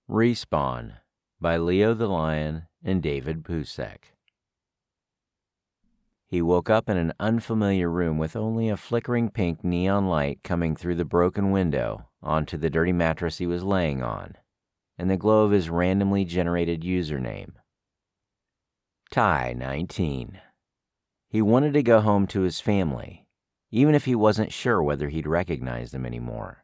Respawn by Leo the Lion and David Pusek. He woke up in an unfamiliar room with only a flickering pink neon light coming through the broken window onto the dirty mattress he was laying on, and the glow of his randomly generated username. Ty19. He wanted to go home to his family, even if he wasn't sure whether he'd recognize them anymore.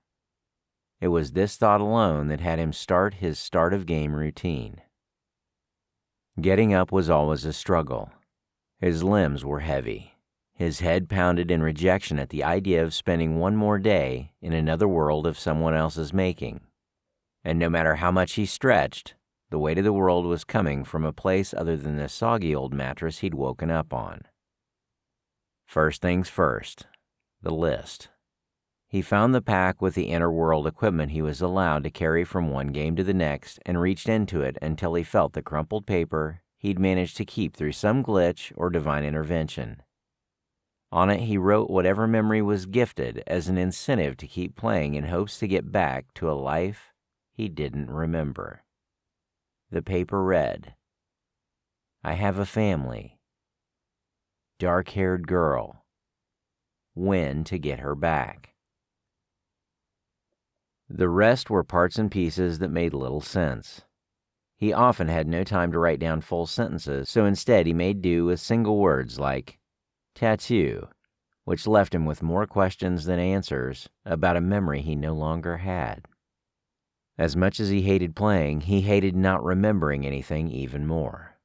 It was this thought alone that had him start his start of game routine. Getting up was always a struggle. His limbs were heavy. His head pounded in rejection at the idea of spending one more day in another world of someone else's making. And no matter how much he stretched, the weight of the world was coming from a place other than the soggy old mattress he'd woken up on. First things first, the list. He found the pack with the inner world equipment he was allowed to carry from one game to the next and reached into it until he felt the crumpled paper he'd managed to keep through some glitch or divine intervention. On it he wrote whatever memory was gifted as an incentive to keep playing in hopes to get back to a life he didn't remember. The paper read, "I have a family. Dark-haired girl. When to get her back." The rest were parts and pieces that made little sense. He often had no time to write down full sentences, so instead he made do with single words like tattoo, which left him with more questions than answers about a memory he no longer had. As much as he hated playing, he hated not remembering anything even more.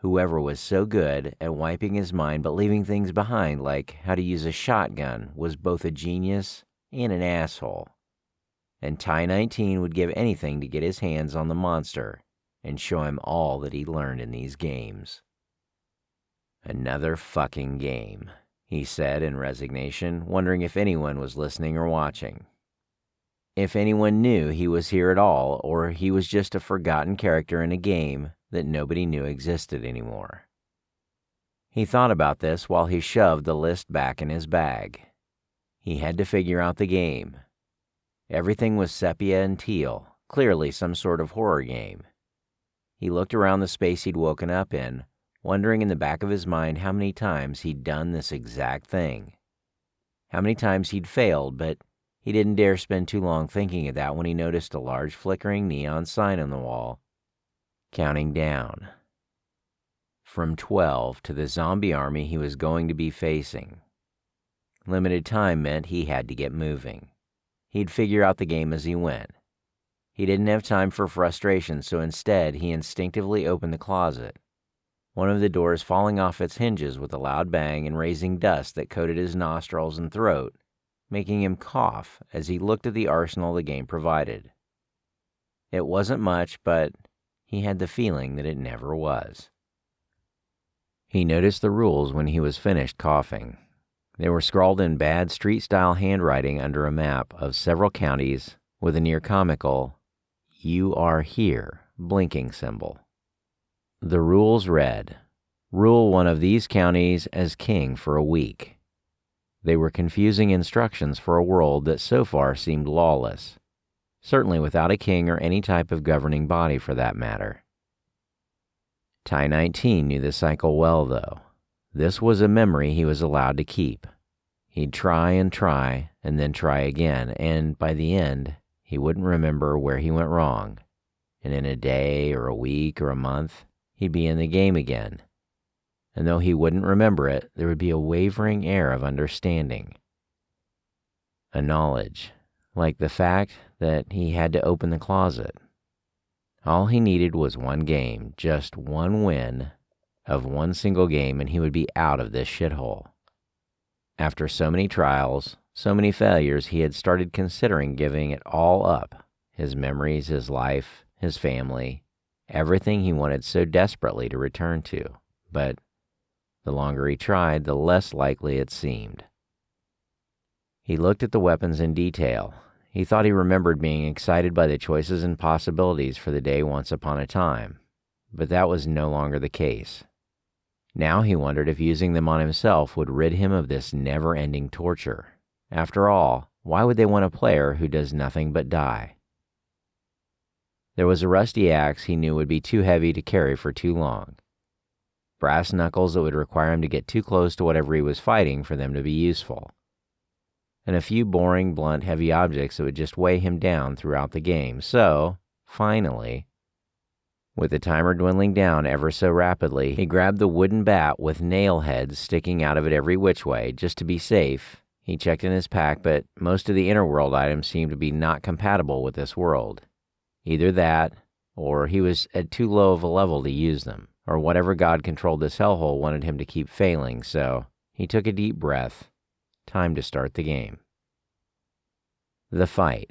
Whoever was so good at wiping his mind but leaving things behind like how to use a shotgun was both a genius and an asshole. And Ty19 would give anything to get his hands on the monster and show him all that he learned in these games. Another fucking game, he said in resignation, wondering if anyone was listening or watching. If anyone knew he was here at all, or he was just a forgotten character in a game that nobody knew existed anymore. He thought about this while he shoved the list back in his bag. He had to figure out the game. Everything was sepia and teal, clearly some sort of horror game. He looked around the space he'd woken up in, wondering in the back of his mind how many times he'd done this exact thing. How many times he'd failed, but he didn't dare spend too long thinking of that when he noticed a large flickering neon sign on the wall, counting down. From 12 to the zombie army he was going to be facing. Limited time meant he had to get moving. He'd figure out the game as he went. He didn't have time for frustration, so instead he instinctively opened the closet, one of the doors falling off its hinges with a loud bang and raising dust that coated his nostrils and throat, making him cough as he looked at the arsenal the game provided. It wasn't much, but he had the feeling that it never was. He noticed the rules when he was finished coughing. They were scrawled in bad street-style handwriting under a map of several counties with a near-comical, "You are here," blinking symbol. The rules read, "Rule one of these counties as king for a week." They were confusing instructions for a world that so far seemed lawless, certainly without a king or any type of governing body for that matter. Ty19 knew the cycle well, though. This was a memory he was allowed to keep. He'd try and then try again, and by the end, he wouldn't remember where he went wrong. And in a day or a week or a month, he'd be in the game again. And though he wouldn't remember it, there would be a wavering air of understanding. A knowledge, like the fact that he had to open the closet. All he needed was one game, just one win of one single game, and he would be out of this shithole. After so many trials, so many failures, he had started considering giving it all up. His memories, his life, his family, everything he wanted so desperately to return to. But the longer he tried, the less likely it seemed. He looked at the weapons in detail. He thought he remembered being excited by the choices and possibilities for the day once upon a time, but that was no longer the case. Now he wondered if using them on himself would rid him of this never-ending torture. After all, why would they want a player who does nothing but die? There was a rusty axe he knew would be too heavy to carry for too long. Brass knuckles that would require him to get too close to whatever he was fighting for them to be useful. And a few boring, blunt, heavy objects that would just weigh him down throughout the game. So, finally, with the timer dwindling down ever so rapidly, he grabbed the wooden bat with nail heads sticking out of it every which way, just to be safe. He checked in his pack, but most of the inner world items seemed to be not compatible with this world. Either that, or he was at too low of a level to use them, or whatever God controlled this hellhole wanted him to keep failing, so he took a deep breath. Time to start the game. The fight.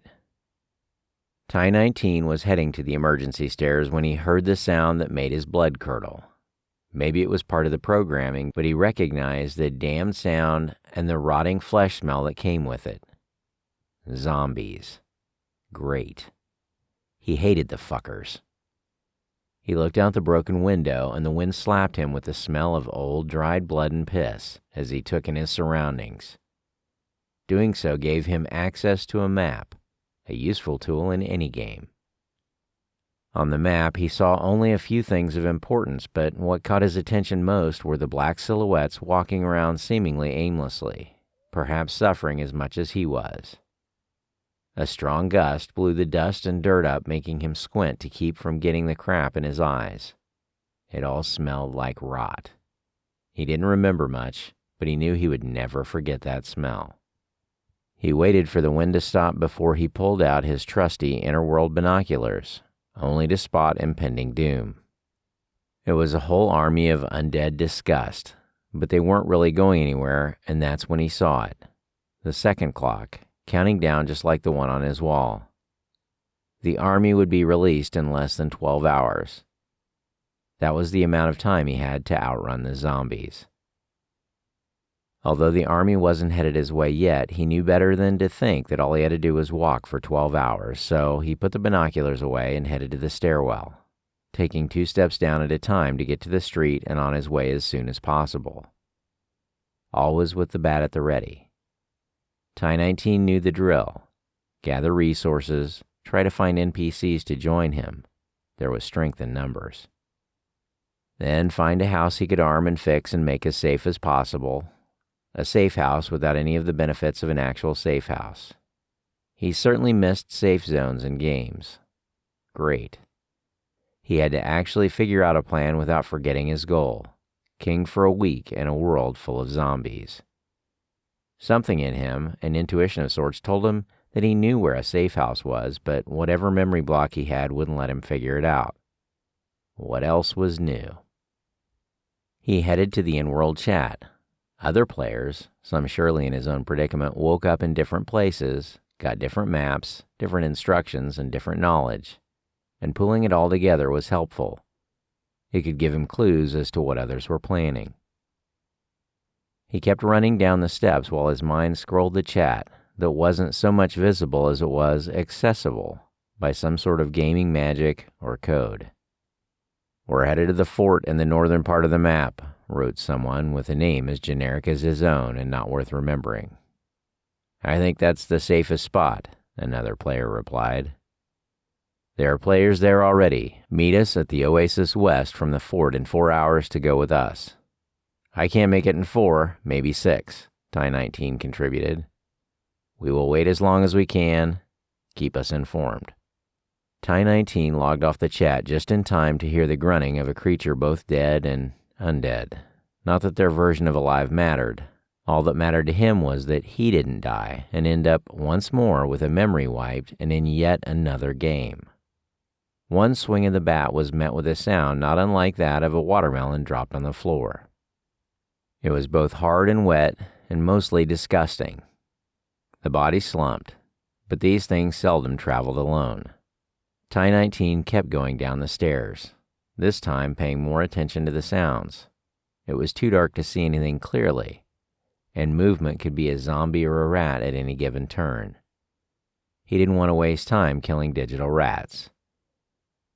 Ty-19 was heading to the emergency stairs when he heard the sound that made his blood curdle. Maybe it was part of the programming, but he recognized the damned sound and the rotting flesh smell that came with it. Zombies. Great. He hated the fuckers. He looked out the broken window, and the wind slapped him with the smell of old, dried blood and piss as he took in his surroundings. Doing so gave him access to a map, a useful tool in any game. On the map, he saw only a few things of importance, but what caught his attention most were the black silhouettes walking around seemingly aimlessly, perhaps suffering as much as he was. A strong gust blew the dust and dirt up, making him squint to keep from getting the crap in his eyes. It all smelled like rot. He didn't remember much, but he knew he would never forget that smell. He waited for the wind to stop before he pulled out his trusty inner-world binoculars, only to spot impending doom. It was a whole army of undead disgust, but they weren't really going anywhere, and that's when he saw it. The second clock, counting down just like the one on his wall. The army would be released in less than 12 hours. That was the amount of time he had to outrun the zombies. Although the army wasn't headed his way yet, he knew better than to think that all he had to do was walk for 12 hours, so he put the binoculars away and headed to the stairwell, taking 2 steps down at a time to get to the street and on his way as soon as possible. Always with the bat at the ready. Ty-19 knew the drill. Gather resources, try to find NPCs to join him. There was strength in numbers. Then find a house he could arm and fix and make as safe as possible. A safe house without any of the benefits of an actual safe house. He certainly missed safe zones in games. Great. He had to actually figure out a plan without forgetting his goal. King for a week in a world full of zombies. Something in him, an intuition of sorts, told him that he knew where a safe house was, but whatever memory block he had wouldn't let him figure it out. What else was new? He headed to the in-world chat. Other players, some surely in his own predicament, woke up in different places, got different maps, different instructions, and different knowledge, and pulling it all together was helpful. It could give him clues as to what others were planning. He kept running down the steps while his mind scrolled the chat that wasn't so much visible as it was accessible by some sort of gaming magic or code. "We're headed to the fort in the northern part of the map," wrote someone with a name as generic as his own and not worth remembering. "I think that's the safest spot," another player replied. "There are players there already. Meet us at the Oasis West from the fort in 4 hours to go with us." "I can't make it in 4, maybe 6, Ty-19 contributed. "We will wait as long as we can. Keep us informed." Ty-19 logged off the chat just in time to hear the grunting of a creature both dead and undead. Not that their version of alive mattered. All that mattered to him was that he didn't die and end up once more with a memory wiped and in yet another game. One swing of the bat was met with a sound not unlike that of a watermelon dropped on the floor. It was both hard and wet and mostly disgusting. The body slumped, but these things seldom traveled alone. Ty-19 kept going down the stairs, this time paying more attention to the sounds. It was too dark to see anything clearly, and movement could be a zombie or a rat at any given turn. He didn't want to waste time killing digital rats.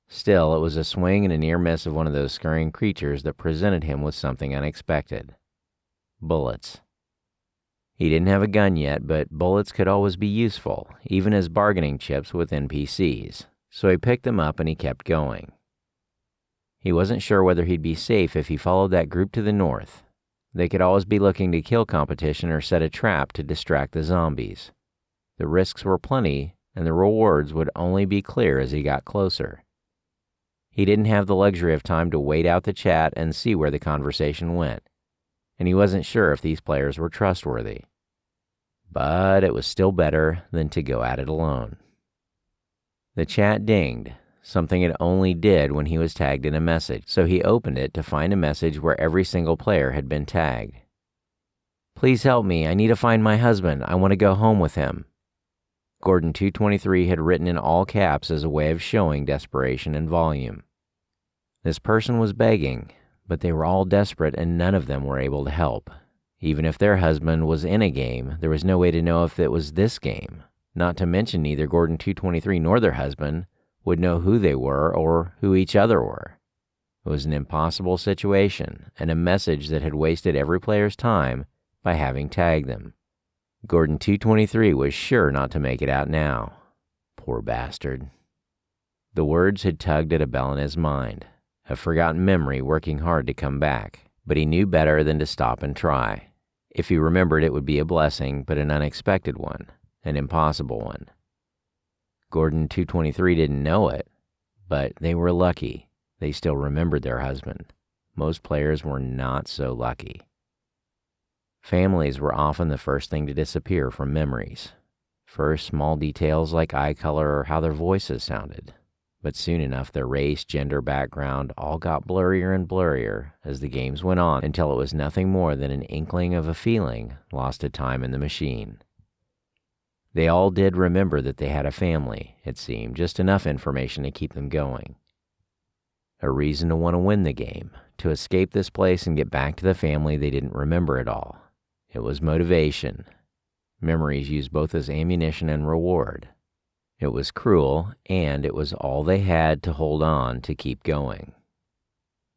Still, it was a swing and a near miss of one of those scurrying creatures that presented him with something unexpected. Bullets. He didn't have a gun yet, but bullets could always be useful, even as bargaining chips with NPCs, So he picked them up and he kept going. He wasn't sure whether he'd be safe if he followed that group to the north. They could always be looking to kill competition or set a trap to distract the zombies. The risks were plenty, and the rewards would only be clear as he got closer. He didn't have the luxury of time to wait out the chat and see where the conversation went, and he wasn't sure if these players were trustworthy. But it was still better than to go at it alone. The chat dinged, something it only did when he was tagged in a message, so he opened it to find a message where every single player had been tagged. "Please help me, I need to find my husband, I want to go home with him." Gordon 223 had written in all caps as a way of showing desperation and volume. This person was begging, but they were all desperate and none of them were able to help. Even if their husband was in a game, there was no way to know if it was this game. Not to mention neither Gordon 223 nor their husband would know who they were or who each other were. It was an impossible situation and a message that had wasted every player's time by having tagged them. Gordon 223 was sure not to make it out now. Poor bastard. The words had tugged at a bell in his mind, a forgotten memory working hard to come back, but he knew better than to stop and try. If he remembered, it would be a blessing, but an unexpected one, an impossible one. Gordon 223 didn't know it, but they were lucky. They still remembered their husband. Most players were not so lucky. Families were often the first thing to disappear from memories. First, small details like eye color or how their voices sounded. But soon enough, their race, gender, background all got blurrier and blurrier as the games went on until it was nothing more than an inkling of a feeling lost to time in the machine. They all did remember that they had a family, it seemed, just enough information to keep them going. A reason to want to win the game, to escape this place and get back to the family they didn't remember at all. It was motivation. Memories used both as ammunition and reward. It was cruel, and it was all they had to hold on to keep going.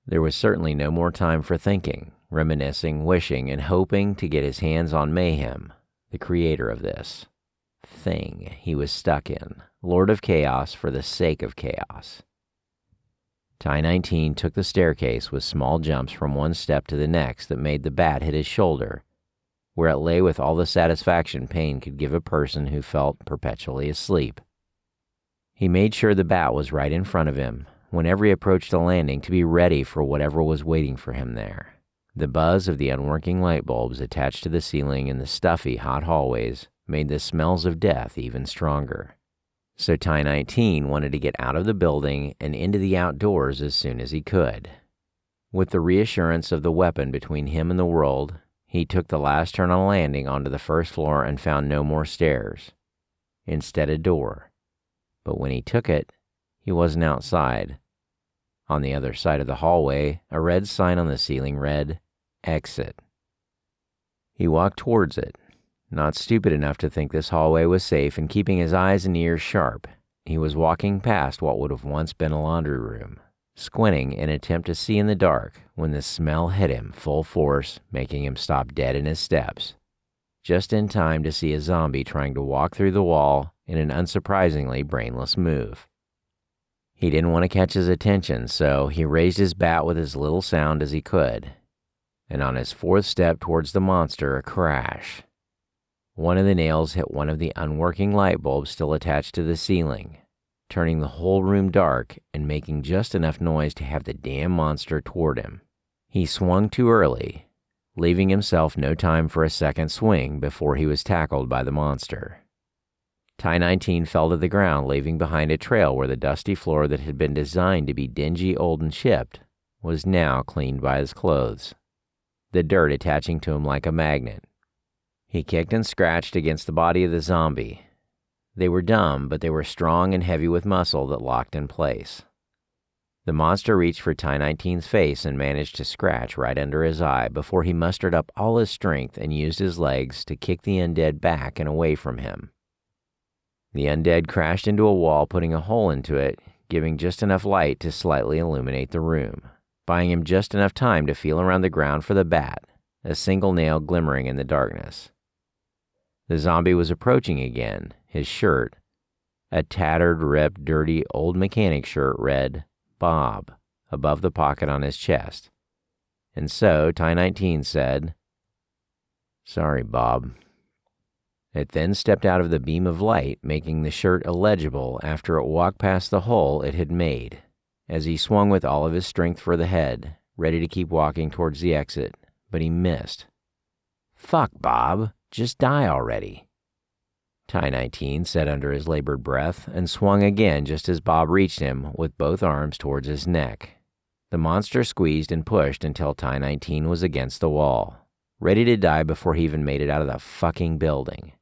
There was certainly no more time for thinking, reminiscing, wishing, and hoping to get his hands on Mayhem, the creator of this thing he was stuck in, Lord of Chaos for the sake of chaos. Ty-19 took the staircase with small jumps from one step to the next that made the bat hit his shoulder, where it lay with all the satisfaction pain could give a person who felt perpetually asleep. He made sure the bat was right in front of him whenever he approached the landing to be ready for whatever was waiting for him there. The buzz of the unworking light bulbs attached to the ceiling in the stuffy, hot hallways made the smells of death even stronger. So Ty-19 wanted to get out of the building and into the outdoors as soon as he could. With the reassurance of the weapon between him and the world, he took the last turn on a landing onto the first floor and found no more stairs. Instead, a door. But when he took it, he wasn't outside. On the other side of the hallway, a red sign on the ceiling read, "Exit." He walked towards it, not stupid enough to think this hallway was safe and keeping his eyes and ears sharp. He was walking past what would have once been a laundry room, squinting in an attempt to see in the dark when the smell hit him full force, making him stop dead in his steps. Just in time to see a zombie trying to walk through the wall in an unsurprisingly brainless move. He didn't want to catch his attention, so he raised his bat with as little sound as he could. And on his fourth step towards the monster, a crash. One of the nails hit one of the unworking light bulbs still attached to the ceiling, turning the whole room dark and making just enough noise to have the damn monster toward him. He swung too early, leaving himself no time for a second swing before he was tackled by the monster. Ty-19 fell to the ground, leaving behind a trail where the dusty floor that had been designed to be dingy, old, and chipped was now cleaned by his clothes, the dirt attaching to him like a magnet. He kicked and scratched against the body of the zombie. They were dumb, but they were strong and heavy with muscle that locked in place. The monster reached for Ty-19's face and managed to scratch right under his eye before he mustered up all his strength and used his legs to kick the undead back and away from him. The undead crashed into a wall, putting a hole into it, giving just enough light to slightly illuminate the room, buying him just enough time to feel around the ground for the bat, a single nail glimmering in the darkness. The zombie was approaching again, his shirt, A tattered, ripped, dirty old mechanic shirt read, Bob, above the pocket on his chest. And so Ty-19 said, "Sorry, Bob." It then stepped out of the beam of light, making the shirt illegible after it walked past the hole it had made, as he swung with all of his strength for the head, ready to keep walking towards the exit, but he missed. "Fuck, Bob, just die already," Ty-19 said under his labored breath, and swung again just as Bob reached him with both arms towards his neck. The monster squeezed and pushed until Ty-19 was against the wall, ready to die before he even made it out of the fucking building.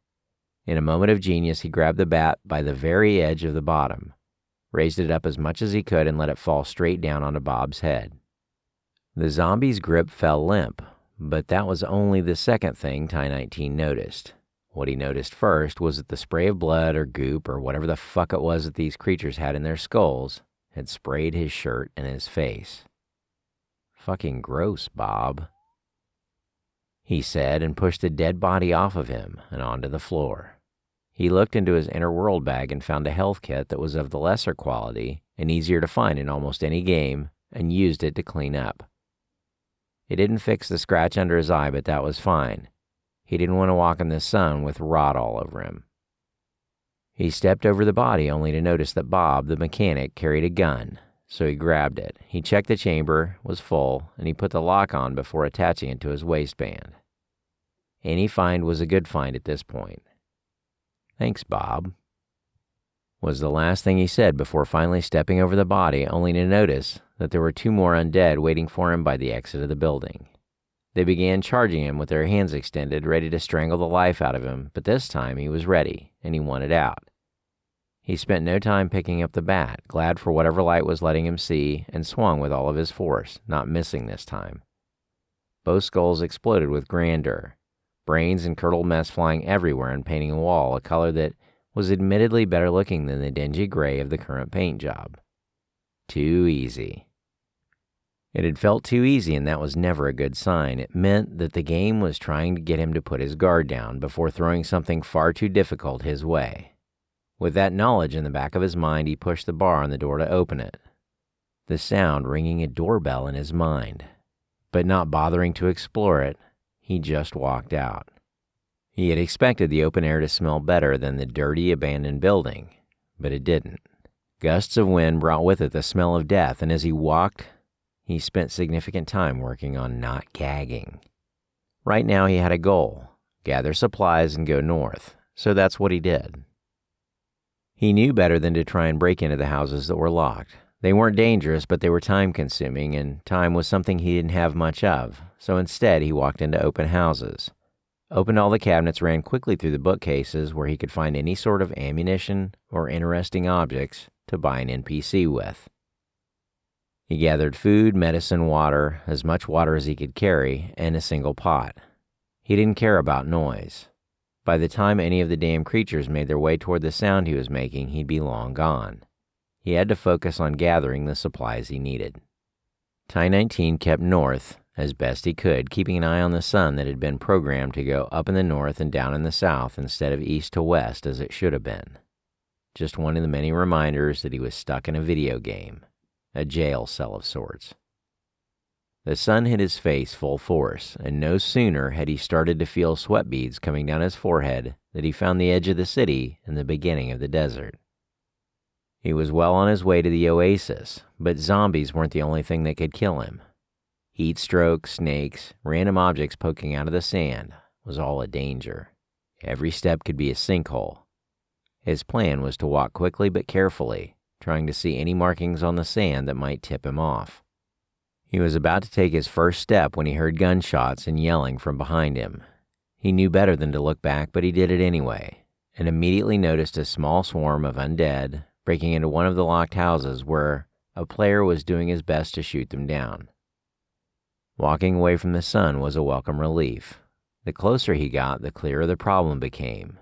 In a moment of genius, he grabbed the bat by the very edge of the bottom, raised it up as much as he could, and let it fall straight down onto Bob's head. The zombie's grip fell limp, but that was only the second thing Ty-19 noticed. What he noticed first was that the spray of blood or goop or whatever the fuck it was that these creatures had in their skulls had sprayed his shirt and his face. "Fucking gross, Bob," he said, and pushed the dead body off of him and onto the floor. He looked into his inner world bag and found a health kit that was of the lesser quality and easier to find in almost any game, and used it to clean up. It didn't fix the scratch under his eye, but that was fine. He didn't want to walk in the sun with rot all over him. He stepped over the body only to notice that Bob, the mechanic, carried a gun, so he grabbed it. He checked the chamber, was full, and he put the lock on before attaching it to his waistband. Any find was a good find at this point. "Thanks, Bob," was the last thing he said before finally stepping over the body, only to notice that there were 2 more undead waiting for him by the exit of the building. They began charging him with their hands extended, ready to strangle the life out of him, but this time he was ready, and he wanted out. He spent no time picking up the bat, glad for whatever light was letting him see, and swung with all of his force, not missing this time. Both skulls exploded with grandeur, brains and curdled mess flying everywhere and painting a wall a color that was admittedly better looking than the dingy gray of the current paint job. Too easy. It had felt too easy, and that was never a good sign. It meant that the game was trying to get him to put his guard down before throwing something far too difficult his way. With that knowledge in the back of his mind, he pushed the bar on the door to open it, the sound ringing a doorbell in his mind. But not bothering to explore it, he just walked out. He had expected the open air to smell better than the dirty, abandoned building, but it didn't. Gusts of wind brought with it the smell of death, and as he walked, he spent significant time working on not gagging. Right now he had a goal: gather supplies and go north, so that's what he did. He knew better than to try and break into the houses that were locked. They weren't dangerous, but they were time-consuming, and time was something he didn't have much of, so instead he walked into open houses. Opened all the cabinets, ran quickly through the bookcases where he could find any sort of ammunition or interesting objects to buy an NPC with. He gathered food, medicine, water, as much water as he could carry, and a single pot. He didn't care about noise. By the time any of the damn creatures made their way toward the sound he was making, he'd be long gone. He had to focus on gathering the supplies he needed. Ty-19 kept north as best he could, keeping an eye on the sun that had been programmed to go up in the north and down in the south instead of east to west as it should have been. Just one of the many reminders that he was stuck in a video game, a jail cell of sorts. The sun hit his face full force, and no sooner had he started to feel sweat beads coming down his forehead than he found the edge of the city and the beginning of the desert. He was well on his way to the oasis, but zombies weren't the only thing that could kill him. Heat stroke, snakes, random objects poking out of the sand was all a danger. Every step could be a sinkhole. His plan was to walk quickly but carefully, trying to see any markings on the sand that might tip him off. He was about to take his first step when he heard gunshots and yelling from behind him. He knew better than to look back, but he did it anyway, and immediately noticed a small swarm of undead breaking into one of the locked houses where a player was doing his best to shoot them down. Walking away from the sun was a welcome relief. The closer he got, the clearer the problem became.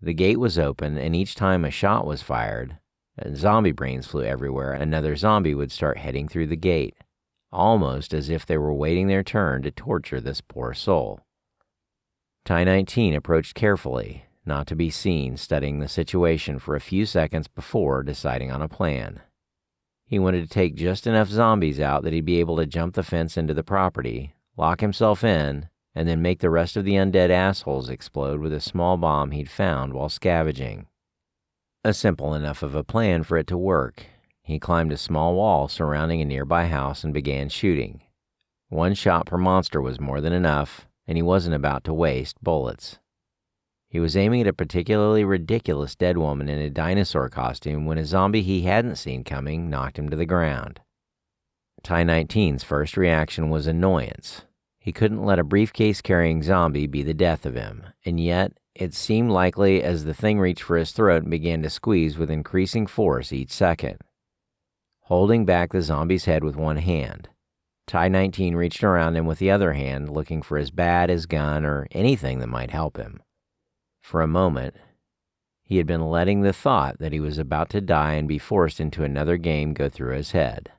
The gate was open, and each time a shot was fired, and zombie brains flew everywhere, another zombie would start heading through the gate, almost as if they were waiting their turn to torture this poor soul. Ty-19 approached carefully, not to be seen studying the situation for a few seconds before deciding on a plan. He wanted to take just enough zombies out that he'd be able to jump the fence into the property, lock himself in, and then make the rest of the undead assholes explode with a small bomb he'd found while scavenging. A simple enough of a plan for it to work. He climbed a small wall surrounding a nearby house and began shooting. One shot per monster was more than enough, and he wasn't about to waste bullets. He was aiming at a particularly ridiculous dead woman in a dinosaur costume when a zombie he hadn't seen coming knocked him to the ground. Ty-19's first reaction was annoyance. He couldn't let a briefcase-carrying zombie be the death of him, and yet it seemed likely as the thing reached for his throat and began to squeeze with increasing force each second. Holding back the zombie's head with one hand, Ty-19 reached around him with the other hand, looking for his bat, his gun, or anything that might help him. For a moment, he had been letting the thought that he was about to die and be forced into another game go through his head.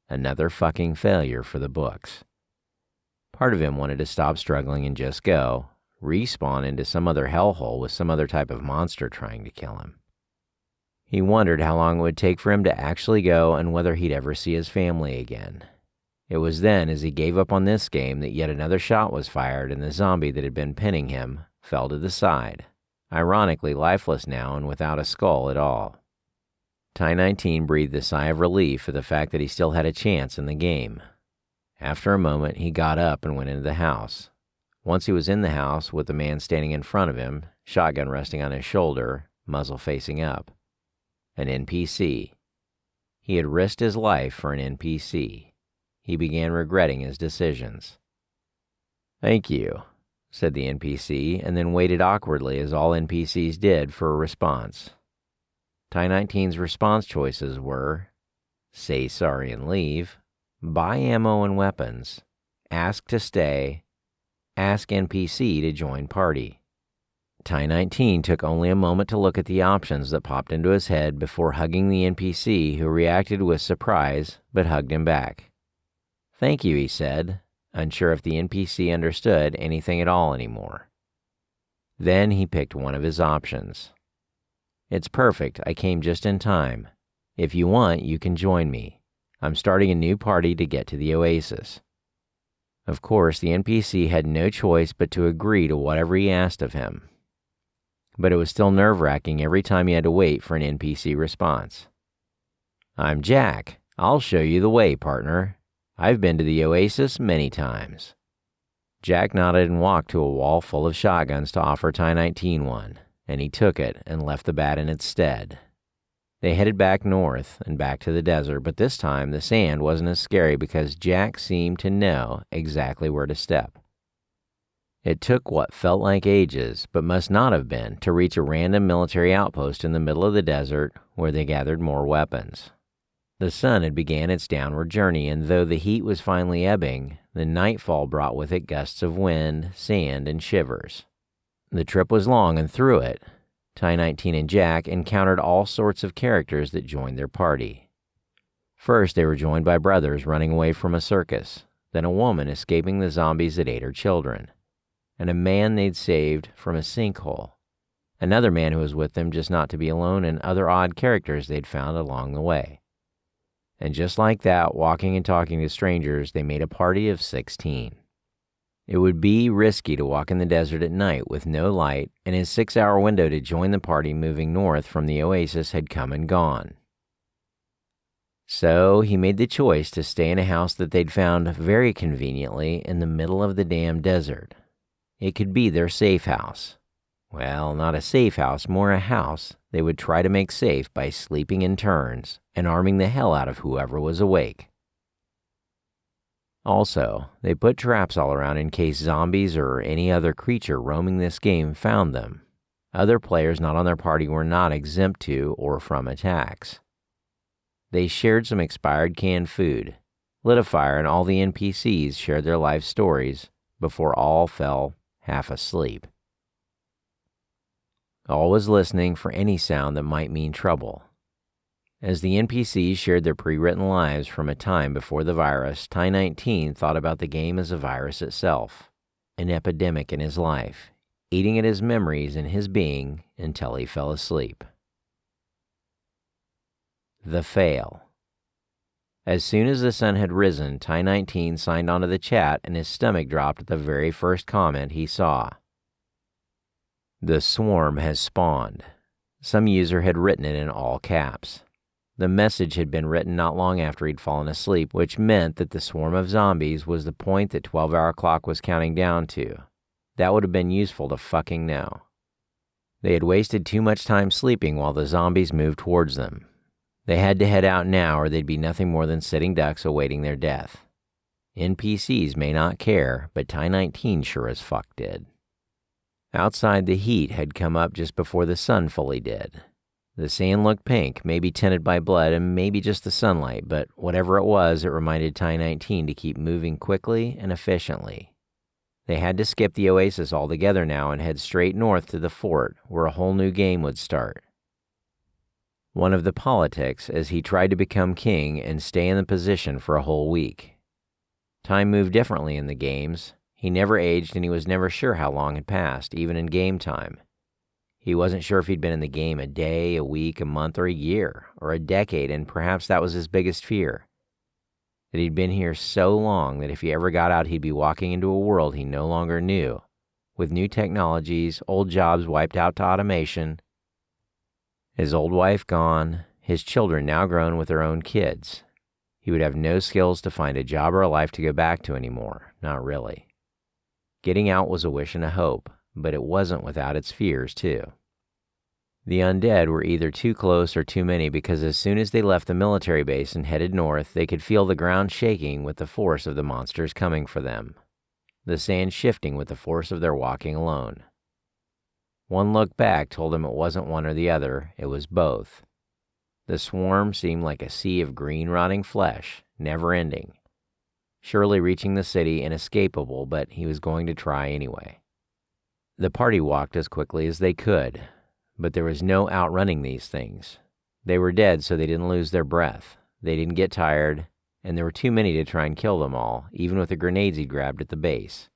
Another fucking failure for the books. Part of him wanted to stop struggling and just go, respawn into some other hellhole with some other type of monster trying to kill him. He wondered how long it would take for him to actually go and whether he'd ever see his family again. It was then, as he gave up on this game, that yet another shot was fired and the zombie that had been pinning him fell to the side, ironically lifeless now and without a skull at all. Ty-19 breathed a sigh of relief at the fact that he still had a chance in the game. After a moment, he got up and went into the house. Once he was in the house with the man standing in front of him, shotgun resting on his shoulder, muzzle facing up. An NPC. He had risked his life for an NPC. He began regretting his decisions. "Thank you," said the NPC, and then waited awkwardly as all NPCs did for a response. Ty-19's response choices were: say sorry and leave, buy ammo and weapons, ask to stay, ask NPC to join party. Ty-19 took only a moment to look at the options that popped into his head before hugging the NPC, who reacted with surprise but hugged him back. "Thank you," he said, unsure if the NPC understood anything at all anymore. Then he picked one of his options. "It's perfect. I came just in time. If you want, you can join me. I'm starting a new party to get to the oasis." Of course, the NPC had no choice but to agree to whatever he asked of him. But it was still nerve-wracking every time he had to wait for an NPC response. "I'm Jack. I'll show you the way, partner. I've been to the oasis many times." Jack nodded and walked to a wall full of shotguns to offer Ty-19 one, and he took it and left the bat in its stead. They headed back north and back to the desert, but this time the sand wasn't as scary because Jack seemed to know exactly where to step. It took what felt like ages, but must not have been, to reach a random military outpost in the middle of the desert where they gathered more weapons. The sun had began its downward journey, and though the heat was finally ebbing, the nightfall brought with it gusts of wind, sand, and shivers. The trip was long, and through it, Ty-19 and Jack encountered all sorts of characters that joined their party. First, they were joined by brothers running away from a circus, then a woman escaping the zombies that ate her children, and a man they'd saved from a sinkhole, another man who was with them just not to be alone, and other odd characters they'd found along the way. And just like that, walking and talking to strangers, they made a party of 16. It would be risky to walk in the desert at night with no light, and his 6-hour window to join the party moving north from the oasis had come and gone. So he made the choice to stay in a house that they'd found very conveniently in the middle of the damn desert. It could be their safe house. Well, not a safe house, more a house they would try to make safe by sleeping in turns and arming the hell out of whoever was awake. Also, they put traps all around in case zombies or any other creature roaming this game found them. Other players not on their party were not exempt to or from attacks. They shared some expired canned food, lit a fire, and all the NPCs shared their life stories before all fell half asleep. All was listening for any sound that might mean trouble. As the NPCs shared their pre-written lives from a time before the virus, Ty-19 thought about the game as a virus itself, an epidemic in his life. eating at his memories and his being until he fell asleep. The Fail. As soon as the sun had risen, Ty-19 signed onto the chat and his stomach dropped at the very first comment he saw. The swarm has spawned. Some user had written it in all caps. The message had been written not long after he'd fallen asleep, which meant that the swarm of zombies was the point that 12-hour clock was counting down to. That would have been useful to fucking know. They had wasted too much time sleeping while the zombies moved towards them. They had to head out now or they'd be nothing more than sitting ducks awaiting their death. NPCs may not care, but Ty-19 sure as fuck did. Outside, the heat had come up just before the sun fully did. The sand looked pink, maybe tinted by blood and maybe just the sunlight, but whatever it was, it reminded Ty-19 to keep moving quickly and efficiently. They had to skip the oasis altogether now and head straight north to the fort, where a whole new game would start. One of the politics as he tried to become king and stay in the position for a whole week. Time moved differently in the games. He never aged and he was never sure how long had passed, even in game time. He wasn't sure if he'd been in the game a day, a week, a month, or a year, or a decade, and perhaps that was his biggest fear. That he'd been here so long that if he ever got out he'd be walking into a world he no longer knew, with new technologies, old jobs wiped out to automation, his old wife gone, his children now grown with their own kids. He would have no skills to find a job or a life to go back to anymore, not really. Getting out was a wish and a hope, but it wasn't without its fears too. The undead were either too close or too many because as soon as they left the military base and headed north, they could feel the ground shaking with the force of the monsters coming for them. The sand shifting with the force of their walking alone. One look back told them it wasn't one or the other, it was both. The swarm seemed like a sea of green rotting flesh, never ending. Surely reaching the city inescapable, but he was going to try anyway. The party walked as quickly as they could, but there was no outrunning these things. They were dead so they didn't lose their breath. They didn't get tired, and there were too many to try and kill them all, even with the grenades he'd grabbed at the base.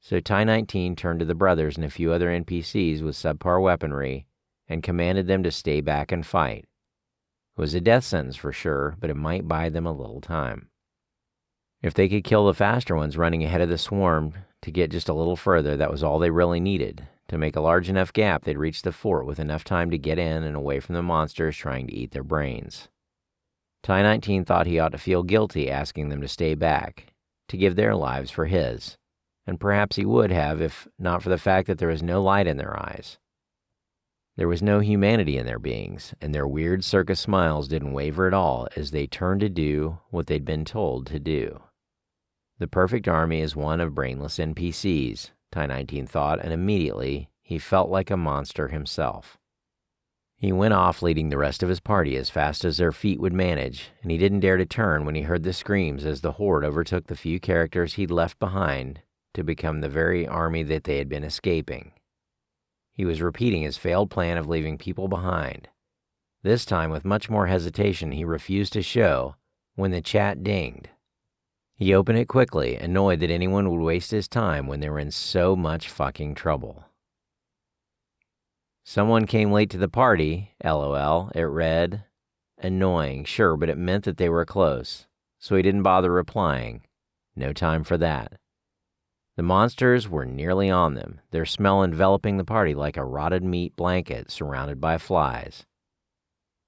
So Ty-19 turned to the brothers and a few other NPCs with subpar weaponry and commanded them to stay back and fight. It was a death sentence for sure, but it might buy them a little time. If they could kill the faster ones running ahead of the swarm to get just a little further, that was all they really needed. To make a large enough gap, they'd reach the fort with enough time to get in and away from the monsters trying to eat their brains. Ty-19 thought he ought to feel guilty asking them to stay back, to give their lives for his. And perhaps he would have if not for the fact that there was no light in their eyes. There was no humanity in their beings, and their weird circus smiles didn't waver at all as they turned to do what they'd been told to do. The perfect army is one of brainless NPCs, Ty-19 thought, and immediately he felt like a monster himself. He went off leading the rest of his party as fast as their feet would manage, and he didn't dare to turn when he heard the screams as the horde overtook the few characters he'd left behind to become the very army that they had been escaping. He was repeating his failed plan of leaving people behind. This time, with much more hesitation, he refused to show when the chat dinged. He opened it quickly, annoyed that anyone would waste his time when they were in so much fucking trouble. Someone came late to the party, LOL, it read. Annoying, sure, but it meant that they were close, so he didn't bother replying. No time for that. The monsters were nearly on them, their smell enveloping the party like a rotted meat blanket surrounded by flies.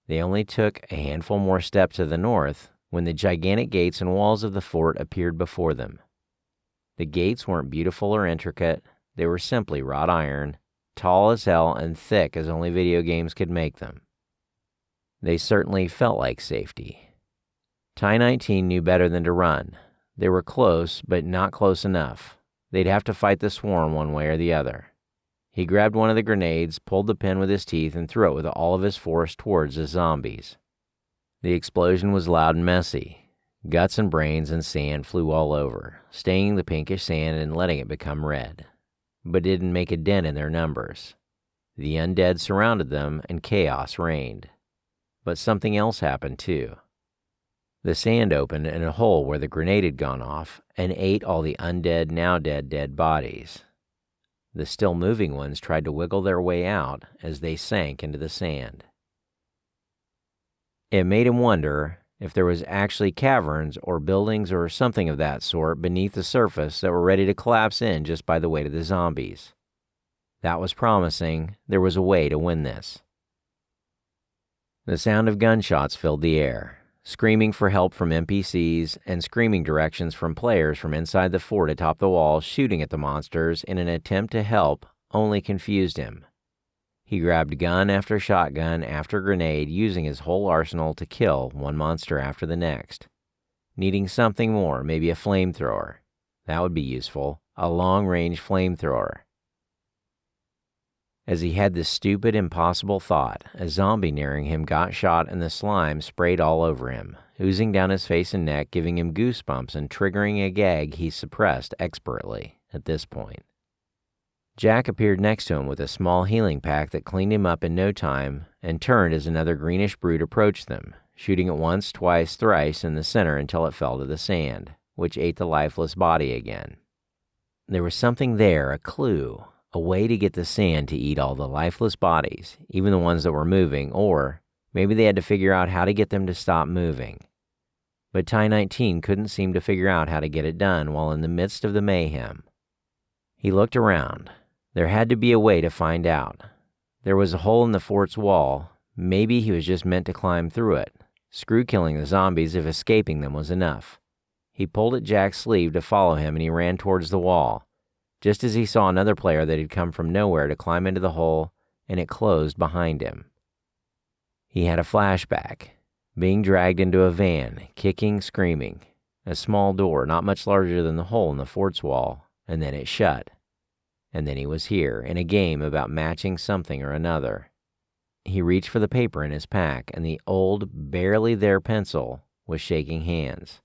They only took a handful more steps to the north when the gigantic gates and walls of the fort appeared before them. The gates weren't beautiful or intricate, they were simply wrought iron, tall as hell and thick as only video games could make them. They certainly felt like safety. Ty-19 knew better than to run. They were close, but not close enough. They'd have to fight the swarm one way or the other. He grabbed one of the grenades, pulled the pin with his teeth, and threw it with all of his force towards the zombies. The explosion was loud and messy. Guts and brains and sand flew all over, staining the pinkish sand and letting it become red. But it didn't make a dent in their numbers. The undead surrounded them, and chaos reigned. But something else happened too. The sand opened in a hole where the grenade had gone off and ate all the undead, now dead bodies. The still moving ones tried to wiggle their way out as they sank into the sand. It made him wonder if there was actually caverns or buildings or something of that sort beneath the surface that were ready to collapse in just by the weight of the zombies. That was promising. There was a way to win this. The sound of gunshots filled the air, screaming for help from NPCs and screaming directions from players from inside the fort atop the wall shooting at the monsters in an attempt to help only confused him. He grabbed gun after shotgun after grenade, using his whole arsenal to kill one monster after the next. Needing something more, maybe a flamethrower. That would be useful, a long-range flamethrower. As he had this stupid, impossible thought, a zombie nearing him got shot and the slime sprayed all over him, oozing down his face and neck, giving him goosebumps and triggering a gag he suppressed expertly at this point. Jack appeared next to him with a small healing pack that cleaned him up in no time and turned as another greenish brute approached them, shooting it once, twice, thrice in the center until it fell to the sand, which ate the lifeless body again. There was something there, a clue. A way to get the sand to eat all the lifeless bodies, even the ones that were moving, or maybe they had to figure out how to get them to stop moving. But Ty-19 couldn't seem to figure out how to get it done while in the midst of the mayhem. He looked around. There had to be a way to find out. There was a hole in the fort's wall. Maybe he was just meant to climb through it. Screw killing the zombies if escaping them was enough. He pulled at Jack's sleeve to follow him and he ran towards the wall. Just as he saw another player that had come from nowhere to climb into the hole, and it closed behind him. He had a flashback, being dragged into a van, kicking, screaming. A small door, not much larger than the hole in the fort's wall, and then it shut. And then he was here, in a game about matching something or another. He reached for the paper in his pack, and the old, barely there pencil was shaking hands.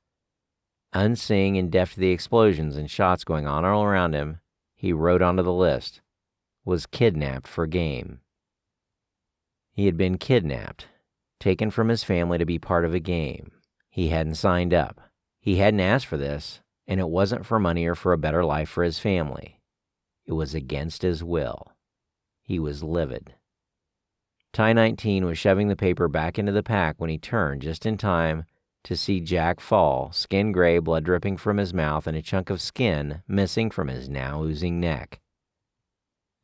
Unseeing and deaf to the explosions and shots going on all around him, he wrote onto the list, was kidnapped for game. He had been kidnapped, taken from his family to be part of a game. He hadn't signed up. He hadn't asked for this, and it wasn't for money or for a better life for his family. It was against his will. He was livid. Ty-19 was shoving the paper back into the pack when he turned just in time to see Jack fall, skin gray, blood dripping from his mouth, and a chunk of skin missing from his now oozing neck.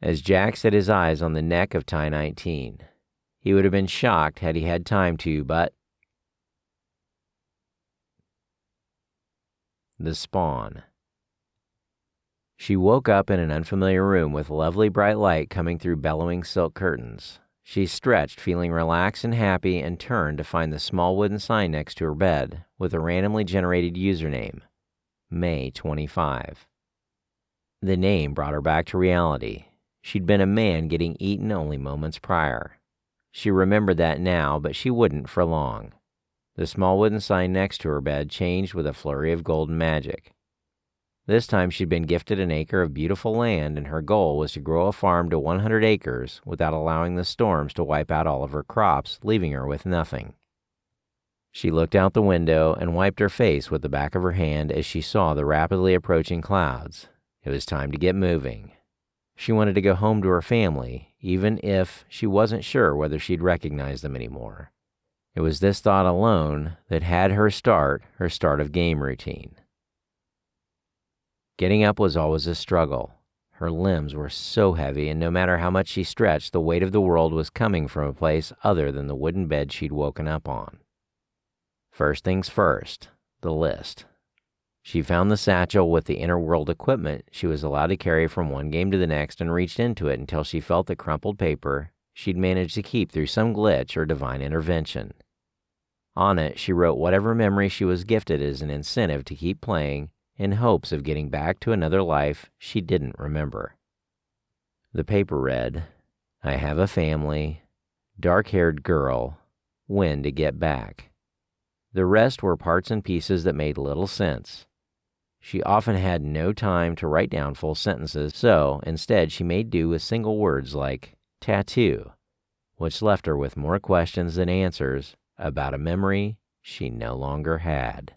As Jack set his eyes on the neck of Ty-19, he would have been shocked had he had time to, but... The spawn. She woke up in an unfamiliar room with lovely bright light coming through bellowing silk curtains. She stretched, feeling relaxed and happy, and turned to find the small wooden sign next to her bed with a randomly generated username, May 25. The name brought her back to reality. She'd been a man getting eaten only moments prior. She remembered that now, but she wouldn't for long. The small wooden sign next to her bed changed with a flurry of golden magic. This time she'd been gifted an acre of beautiful land, and her goal was to grow a farm to 100 acres without allowing the storms to wipe out all of her crops, leaving her with nothing. She looked out the window and wiped her face with the back of her hand as she saw the rapidly approaching clouds. It was time to get moving. She wanted to go home to her family, even if she wasn't sure whether she'd recognize them anymore. It was this thought alone that had her start of game routine. Getting up was always a struggle. Her limbs were so heavy, and no matter how much she stretched, the weight of the world was coming from a place other than the wooden bed she'd woken up on. First things first, the list. She found the satchel with the inner world equipment she was allowed to carry from one game to the next and reached into it until she felt the crumpled paper she'd managed to keep through some glitch or divine intervention. On it, she wrote whatever memory she was gifted as an incentive to keep playing, in hopes of getting back to another life she didn't remember. The paper read, I have a family, dark-haired girl, when to get back. The rest were parts and pieces that made little sense. She often had no time to write down full sentences, so instead she made do with single words like tattoo, which left her with more questions than answers about a memory she no longer had.